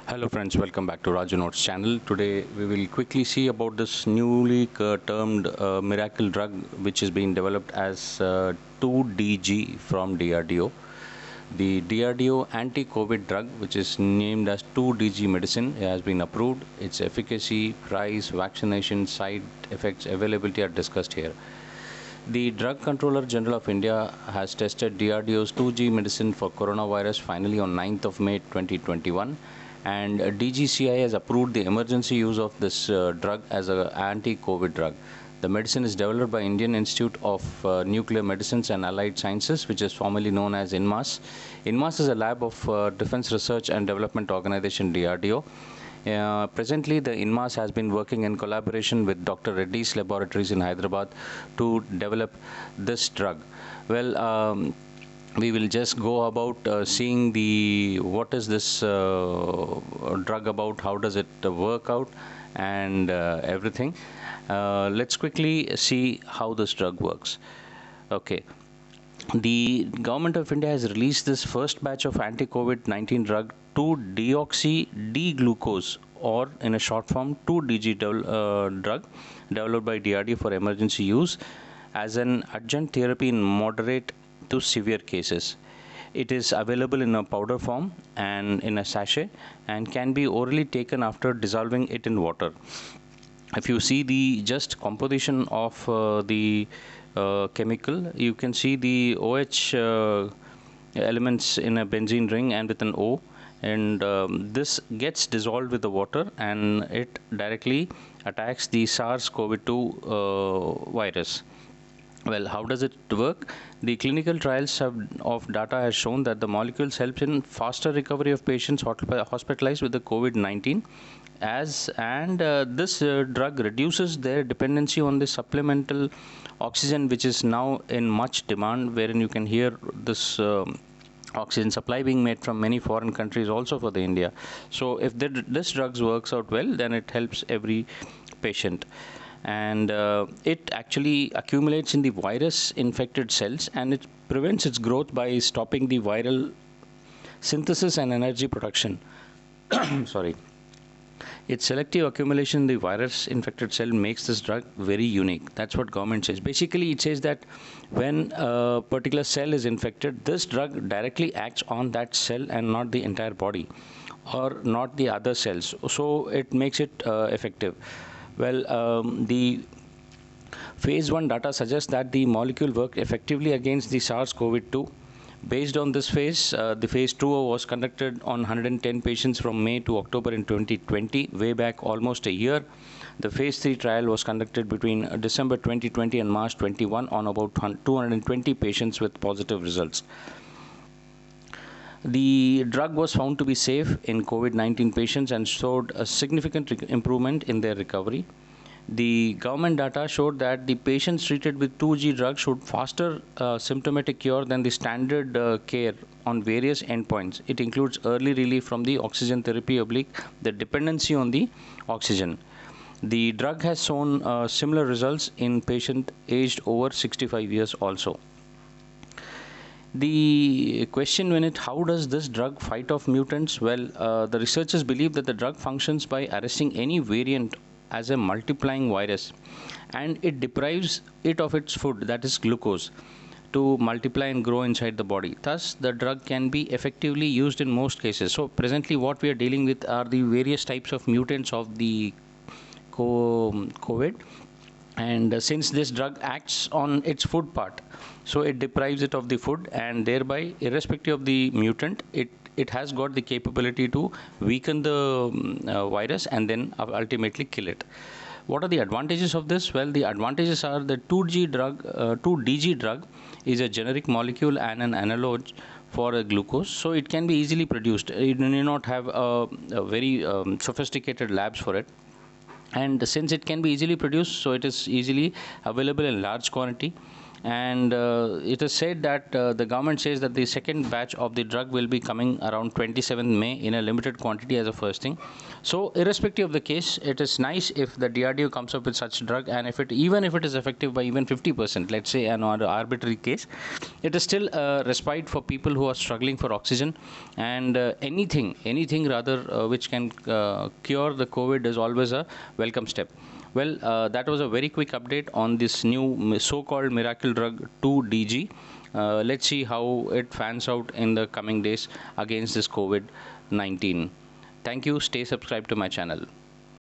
Hello friends, welcome back to Raju Notes channel. Today we will quickly see about this newly termed miracle drug which is being developed as 2DG from DRDO. The DRDO anti-COVID drug, which is named as 2DG medicine, has been approved. Its efficacy, price, vaccination, side effects, availability are discussed here. The Drug Controller General of India has tested DRDO's 2G medicine for coronavirus finally on 9th of May 2021, and DGCI has approved the emergency use of this drug as an anti-COVID drug. The medicine is developed by Indian Institute of Nuclear Medicines and Allied Sciences, which is formerly known as INMAS. INMAS is a lab of Defense Research and Development Organization DRDO. Presently, the INMAS has been working in collaboration with Dr. Reddy's Laboratories in Hyderabad to develop this drug. Well, we will just go about seeing what is this drug about, how does it work out, and everything. Let's quickly see how this drug works. Okay. The government of India has released this first batch of anti-COVID-19 drug 2-deoxy-D-glucose, or in a short form 2DG drug, developed by DRDO for emergency use as an adjunct therapy in moderate to severe cases. It is available in a powder form and in a sachet and can be orally taken after dissolving it in water. If you see the just composition of the chemical, you can see the OH elements in a benzene ring and with an O, and this gets dissolved with the water and it directly attacks the SARS-CoV-2 virus. Well, how does it work? The clinical trials of data has shown that the molecules help in faster recovery of patients hospitalized with the COVID-19, and this drug reduces their dependency on the supplemental oxygen, which is now in much demand, wherein you can hear this oxygen supply being made from many foreign countries also for the India. So if this drug works out well, then it helps every patient. And it actually accumulates in the virus infected cells, and it prevents its growth by stopping the viral synthesis and energy production. Sorry. Its selective accumulation in the virus infected cell makes this drug very unique. That's what government says. Basically, it says that when a particular cell is infected, this drug directly acts on that cell and not the entire body or not the other cells. So it makes it effective. Well, the phase 1 data suggests that the molecule worked effectively against the SARS-CoV-2. Based on this phase, the phase 2 was conducted on 110 patients from May to October in 2020, way back almost a year. The phase 3 trial was conducted between December 2020 and March 21 on about 220 patients with positive results. The drug was found to be safe in COVID-19 patients and showed a significant improvement in their recovery. The government data showed that the patients treated with 2G drug showed faster symptomatic cure than the standard care on various endpoints. It includes early relief from the oxygen therapy the dependency on the oxygen. The drug has shown similar results in patients aged over 65 years also. The question how does this drug fight off mutants? Well, the researchers believe that the drug functions by arresting any variant as a multiplying virus, and it deprives it of its food, that is glucose, to multiply and grow inside the body. Thus, the drug can be effectively used in most cases. So presently what we are dealing with are the various types of mutants of the COVID, and since this drug acts on its food part, so it deprives it of the food, and thereby, irrespective of the mutant, it has got the capability to weaken the virus and then ultimately kill it. What are the advantages of this? Well, the advantages are that 2DG drug is a generic molecule and an analog for a glucose, so it can be easily produced. You need not have a very sophisticated labs for it. And since it can be easily produced, so it is easily available in large quantity. And it is said that the government says that the second batch of the drug will be coming around 27th May in a limited quantity as a first thing. So irrespective of the case, it is nice if the DRDO comes up with such drug, and even if it is effective by even 50%, let's say an arbitrary case, it is still a respite for people who are struggling for oxygen, and anything rather which can cure the COVID is always a welcome step. Well, that was a very quick update on this new so-called miracle drug 2DG. Let's see how it fans out in the coming days against this COVID-19. Thank you. Stay subscribed to my channel.